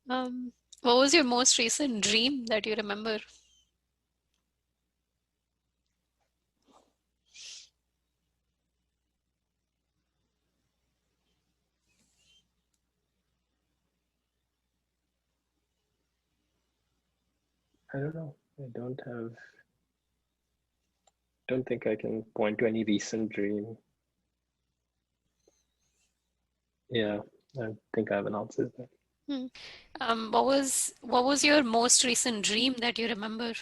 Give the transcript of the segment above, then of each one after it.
What was your most recent dream that you remember? I don't know. I don't think I can point to any recent dream. Yeah, I think I have an answer to that. What was your most recent dream that you remember?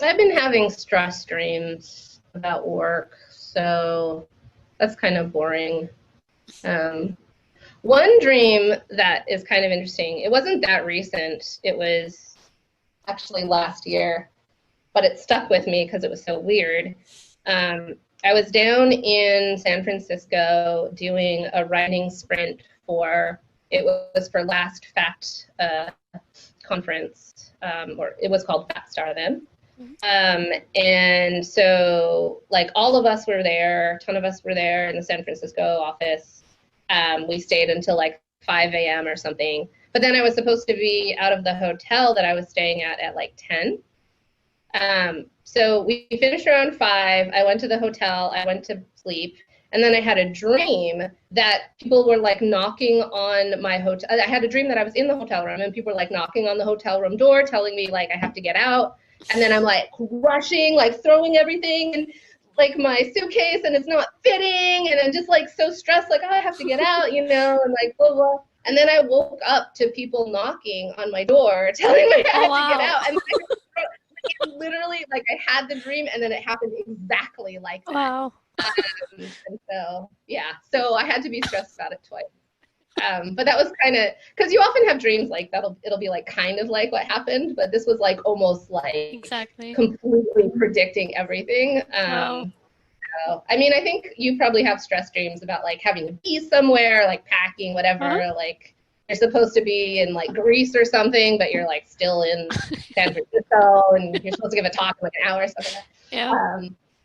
I've been having stress dreams about work, so that's kind of boring. One dream that is kind of interesting, it wasn't that recent, it was actually last year, but it stuck with me because it was so weird. I was down in San Francisco doing a writing sprint it was for Last Fact conference, or it was called Fat Star then. And so like all of us were there, a ton of us were there in the San Francisco office. We stayed until like 5 a.m. or something. But then I was supposed to be out of the hotel that I was staying at like 10. So we finished around 5. I went to the hotel, I went to sleep. And then I had a dream that people were like knocking on my hotel. I had a dream that I was in the hotel room and people were like knocking on the hotel room door, telling me like I have to get out. And then I'm like rushing, like throwing everything in like my suitcase and it's not fitting. And I'm just like so stressed, like, oh, I have to get out, and like blah, blah. And then I woke up to people knocking on my door, telling me I had to get out. And literally, like I had the dream and then it happened exactly like that. Wow. And so, yeah, so I had to be stressed about it twice. But that was kind of, because you often have dreams like it'll be like kind of like what happened, but this was like almost like exactly completely predicting everything. Wow. So, I mean, I think you probably have stress dreams about like having to be somewhere, like packing, whatever, like you're supposed to be in like Greece or something, but you're like still in San Francisco and you're supposed to give a talk in like an hour or something like that. Yeah.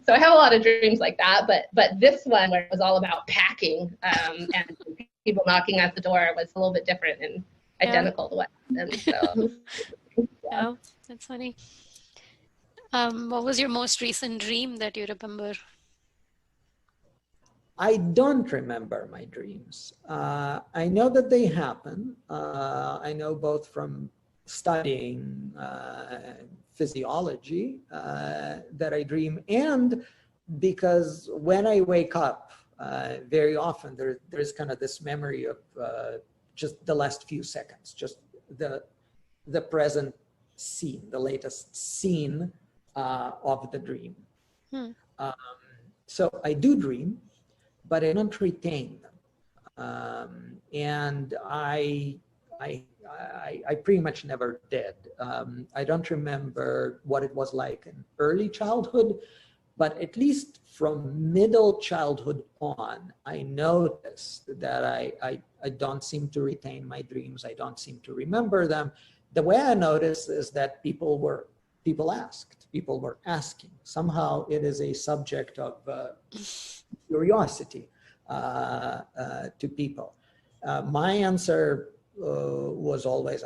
So I have a lot of dreams like that, but this one where it was all about packing and people knocking at the door was a little bit different and identical to what happened. So yeah, that's funny. What was your most recent dream that you remember? I don't remember my dreams. I know that they happen. I know both from studying physiology that I dream, and because when I wake up, very often there's kind of this memory of just the last few seconds, just the present scene, the latest scene of the dream. So I do dream, but I don't retain them. And I pretty much never did. I don't remember what it was like in early childhood, but at least from middle childhood on, I noticed that I don't seem to retain my dreams. I don't seem to remember them. The way I noticed is that people were asking. Somehow it is a subject of curiosity to people. My answer was always,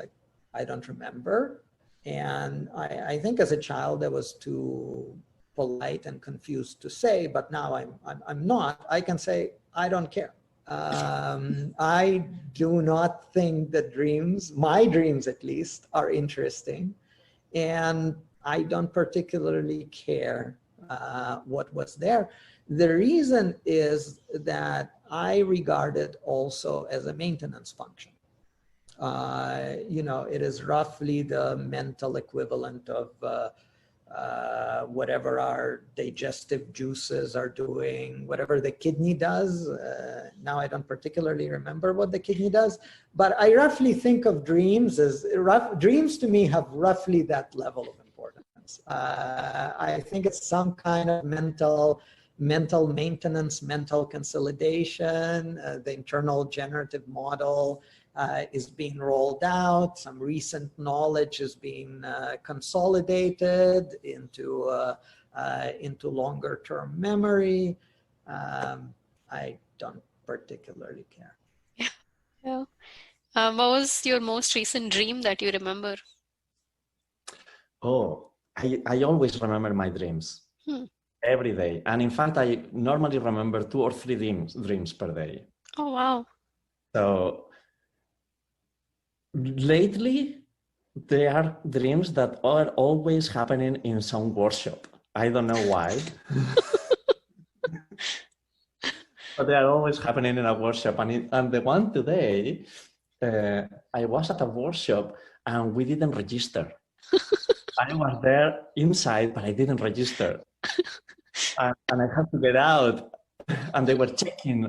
I don't remember. And I think as a child, I was too polite and confused to say, but now I'm not. I can say, I don't care. I do not think that dreams, my dreams at least, are interesting. And I don't particularly care what was there. The reason is that I regard it also as a maintenance function. It is roughly the mental equivalent of whatever our digestive juices are doing, whatever the kidney does. Now I don't particularly remember what the kidney does, but I roughly think of dreams as dreams to me have roughly that level of importance. I think it's some kind of mental maintenance, mental consolidation, the internal generative model. is being rolled out. Some recent knowledge is being consolidated into longer term memory. I don't particularly care. Yeah. What was your most recent dream that you remember? Oh, I always remember my dreams every day. And in fact, I normally remember 2 or 3 dreams per day. Oh, wow. So lately, there are dreams that are always happening in some workshop. I don't know why. But they are always happening in a workshop. And the one today, I was at a workshop and we didn't register. I was there inside, but I didn't register. And I had to get out. And they were checking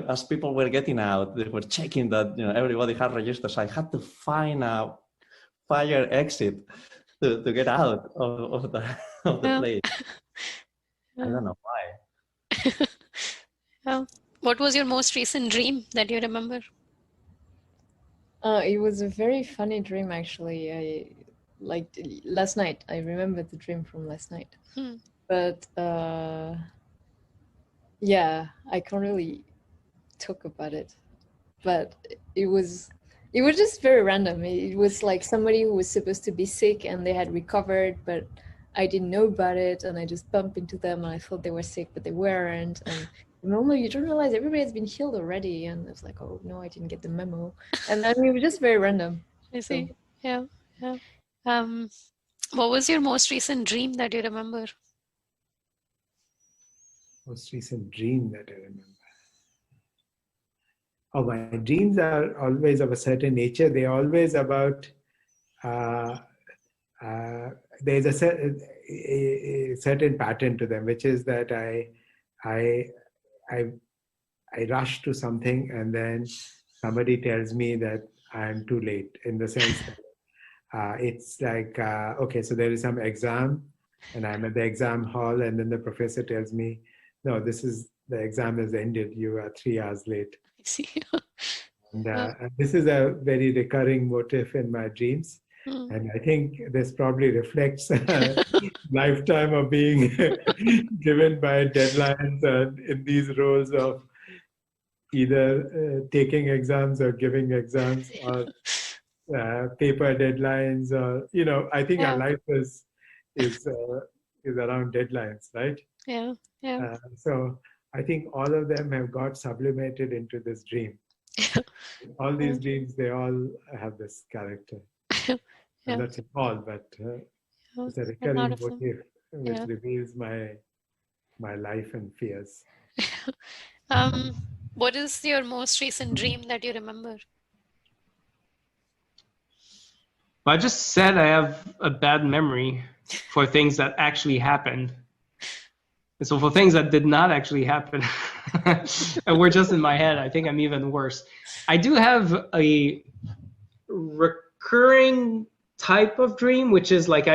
as people were getting out, they were checking that everybody had registered. So I had to find a fire exit to get out of the place. I don't know why. What was your most recent dream that you remember? It was a very funny dream, actually. Last night. I remember the dream from last night. But yeah, I can't really talk about it. But it was just very random. It was like somebody who was supposed to be sick and they had recovered, but I didn't know about it, and I just bumped into them and I thought they were sick, but they weren't. And normally you don't realize everybody has been healed already, and I was like, oh no, I didn't get the memo. And then it was just very random. I see. Yeah. What was your most recent dream that you remember? Most recent dream that I remember. Oh, my dreams are always of a certain nature. They're always about, there's a certain pattern to them, which is that I rush to something and then somebody tells me that I'm too late, in the sense that it's like, okay, so there is some exam and I'm at the exam hall and then the professor tells me, no, the exam has ended. You are 3 hours late. I see. And this is a very recurring motif in my dreams. And I think this probably reflects a lifetime of being driven by deadlines and in these roles of either taking exams or giving exams, or paper deadlines, or I think our life is around deadlines, right? Yeah. So I think all of them have got sublimated into this dream. All these dreams, they all have this character. And that's all, but it's a recurring motif which reveals my life and fears. What is your most recent dream that you remember? Well, I just said I have a bad memory for things that actually happened. And so for things that did not actually happen and were just in my head, I think I'm even worse. I do have a recurring type of dream, which is like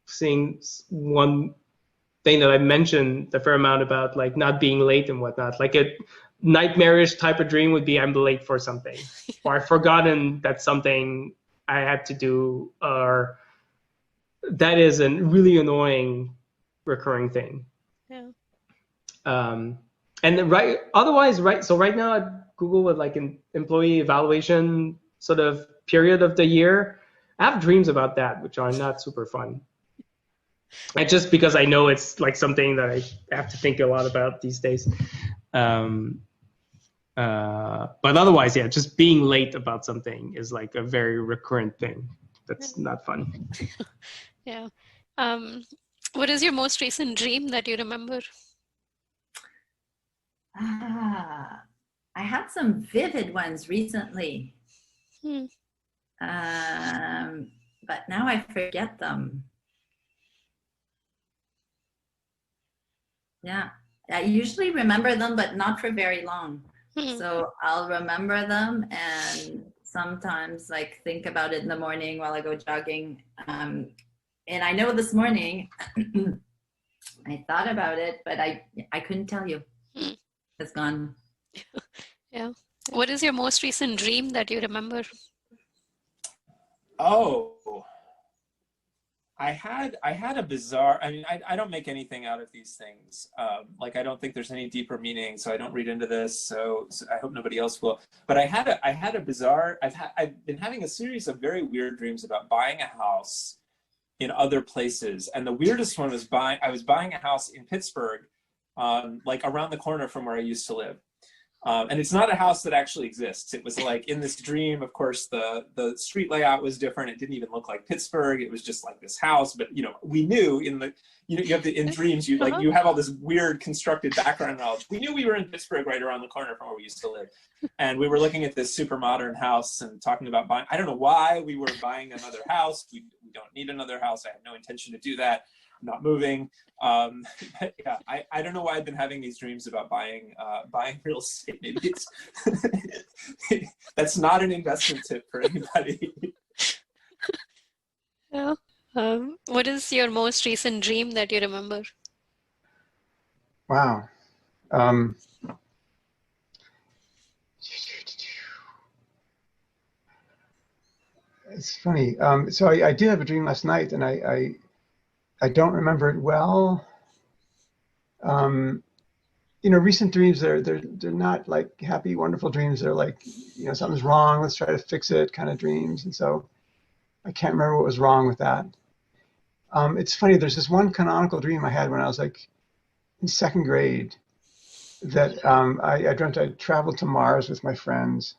seeing one thing that I mentioned a fair amount about, like not being late and whatnot. Like a nightmarish type of dream would be I'm late for something, or I've forgotten that something I had to do, or that is a really annoying recurring thing. And then so right now at Google, with like an employee evaluation sort of period of the year, I have dreams about that, which are not super fun. And just because I know it's like something that I have to think a lot about these days. But otherwise, just being late about something is like a very recurrent thing. That's not fun. Yeah. What is your most recent dream that you remember? I had some vivid ones recently. But now I forget them. Yeah, I usually remember them, but not for very long. So I'll remember them and sometimes like think about it in the morning while I go jogging. And I know this morning I thought about it, but I couldn't tell you. It's gone. Yeah. What is your most recent dream that you remember? Oh, I had a bizarre, I mean, I don't make anything out of these things. Like, I don't think there's any deeper meaning, so I don't read into this. So I hope nobody else will. But I had a bizarre, I've been having a series of very weird dreams about buying a house in other places. And the weirdest one was I was buying a house in Pittsburgh, like around the corner from where I used to live. And it's not a house that actually exists. It was like in this dream, of course, the street layout was different. It didn't even look like Pittsburgh. It was just like this house. But, you know, we knew in the, you know, you have to, in dreams, you like, you have all this weird constructed background knowledge. We knew we were in Pittsburgh right around the corner from where we used to live. And we were looking at this super modern house and talking about buying, I don't know why we were buying another house. We don't need another house. I have no intention to do that. I'm not moving. But yeah, I don't know why I've been having these dreams about buying real estate. Maybe it's that's not an investment tip for anybody. Yeah. What is your most recent dream that you remember? Wow. It's funny. So I did have a dream last night, and I don't remember it well. You know, recent dreams, they're not like happy, wonderful dreams. They're like, you know, something's wrong, let's try to fix it kind of dreams. And so I can't remember what was wrong with that. It's funny, there's this one canonical dream I had when I was like in second grade that I dreamt I traveled to Mars with my friends.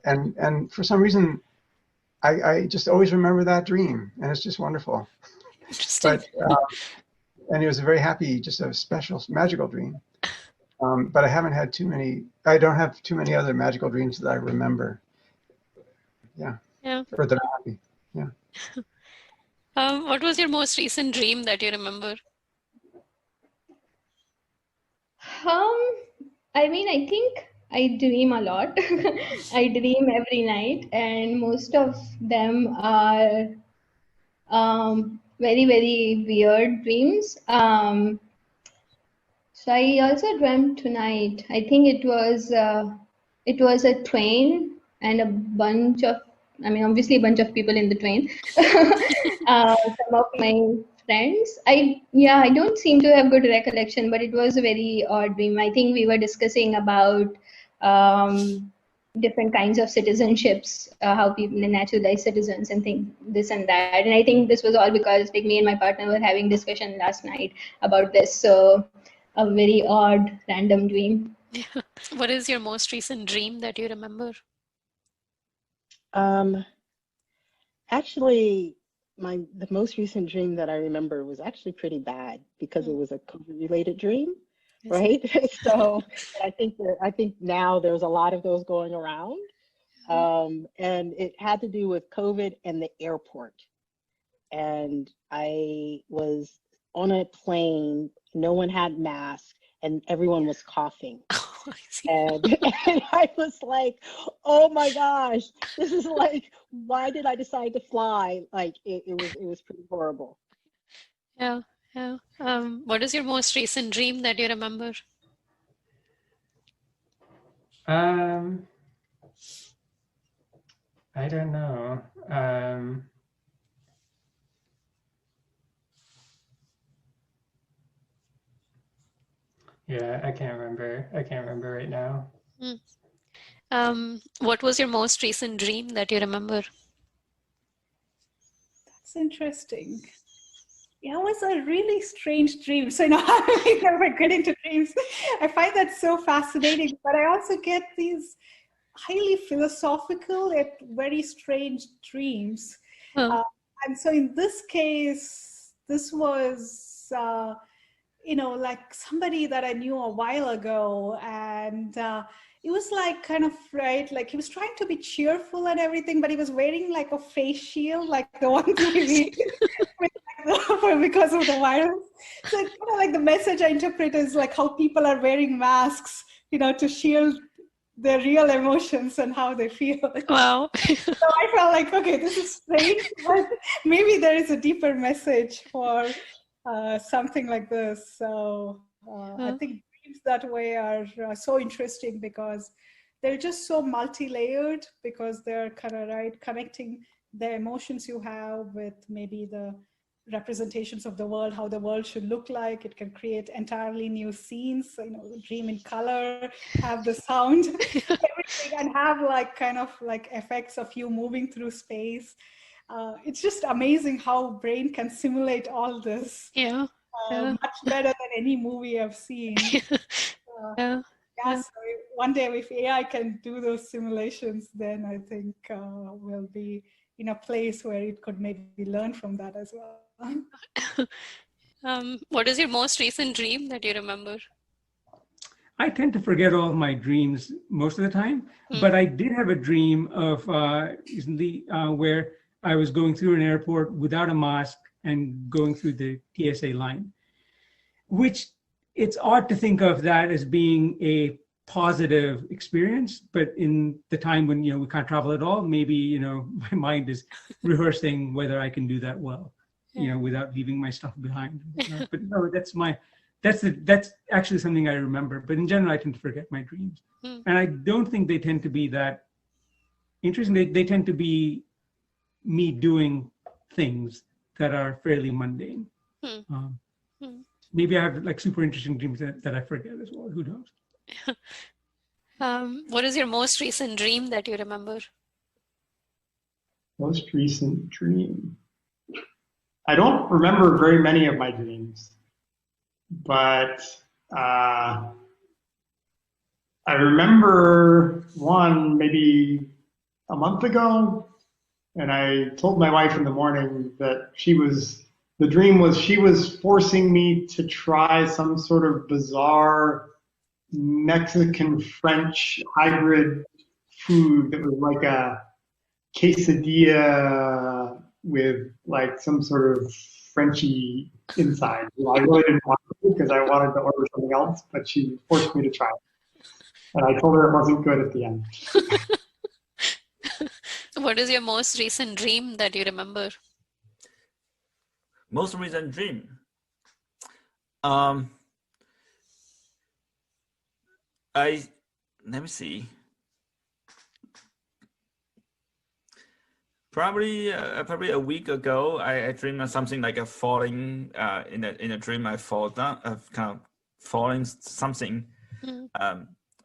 And for some reason, I just always remember that dream, and it's just wonderful. But and it was a very happy, just a special, magical dream. But I haven't had too many. I don't have too many other magical dreams that I remember. Yeah. Yeah. Or that are happy. Yeah. What was your most recent dream that you remember? I mean, I think I dream a lot. I dream every night, and most of them are very, very weird dreams. So I also dreamt tonight. I think it was a train and a bunch of, I mean, obviously a bunch of people in the train. Some of my friends. I don't seem to have good recollection, but it was a very odd dream. I think we were discussing about different kinds of citizenships, how people are naturalized citizens and think this and that. And I think this was all because like me and my partner were having discussion last night about this. So a very odd, random dream. What is your most recent dream that you remember? Actually, the most recent dream that I remember was actually pretty bad because it was a COVID-related dream, right? So I think now there's a lot of those going around, and it had to do with COVID and the airport. And I was on a plane, no one had masks, and everyone was coughing. And I was like, oh my gosh, this is like, why did I decide to fly? Like it was pretty horrible. Yeah. What is your most recent dream that you remember? I don't know. Yeah, I can't remember. I can't remember right now. What was your most recent dream that you remember? That's interesting. Yeah, it was a really strange dream. So now I get into dreams. I find that so fascinating, but I also get these highly philosophical yet very strange dreams. And so in this case, this was like somebody that I knew a while ago, and it was like kind of, right, like he was trying to be cheerful and everything, but he was wearing like a face shield, like the one we because of the virus. So kind of like the message I interpret is like how people are wearing masks, to shield their real emotions and how they feel. Wow. So I felt like, okay, this is strange, but maybe there is a deeper message for something like this. So I think dreams that way are so interesting because they're just so multi-layered because they're kind of connecting the emotions you have with maybe the representations of the world, how the world should look like. It can create entirely new scenes, dream in color, have the sound, everything, and have kind of effects of you moving through space. It's just amazing how brain can simulate all this. Yeah. Much better than any movie I've seen. So one day if AI can do those simulations, then I think we'll be in a place where it could maybe learn from that as well. What is your most recent dream that you remember? I tend to forget all of my dreams most of the time, but I did have a dream of recently where I was going through an airport without a mask and going through the TSA line, which it's odd to think of that as being a positive experience, but in the time when we can't travel at all, maybe my mind is rehearsing whether I can do that well, without leaving my stuff behind. But no, that's actually something I remember. But in general, I tend to forget my dreams, and I don't think they tend to be that interesting. They tend to be me doing things that are fairly mundane. Maybe I have super interesting dreams that I forget as well. Who knows? What is your most recent dream that you remember? Most recent dream. I don't remember very many of my dreams, but I remember one maybe a month ago, and I told my wife in the morning that the dream was she was forcing me to try some sort of bizarre Mexican-French hybrid food that was like a quesadilla with some sort of Frenchy inside. I really didn't want to because I wanted to order something else, but she forced me to try it. And I told her it wasn't good at the end. What is your most recent dream that you remember? Most recent dream. Let me see. Probably a week ago, I dreamed of something like a falling. In a dream, I fall down, kind of falling something.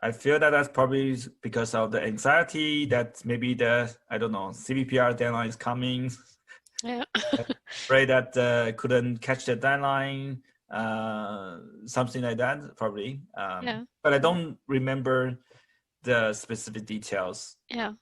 I feel that that's probably because of the anxiety that maybe I don't know, CVPR deadline is coming. Yeah. Afraid that couldn't catch the deadline. Something like that, probably. But I don't remember the specific details. Yeah.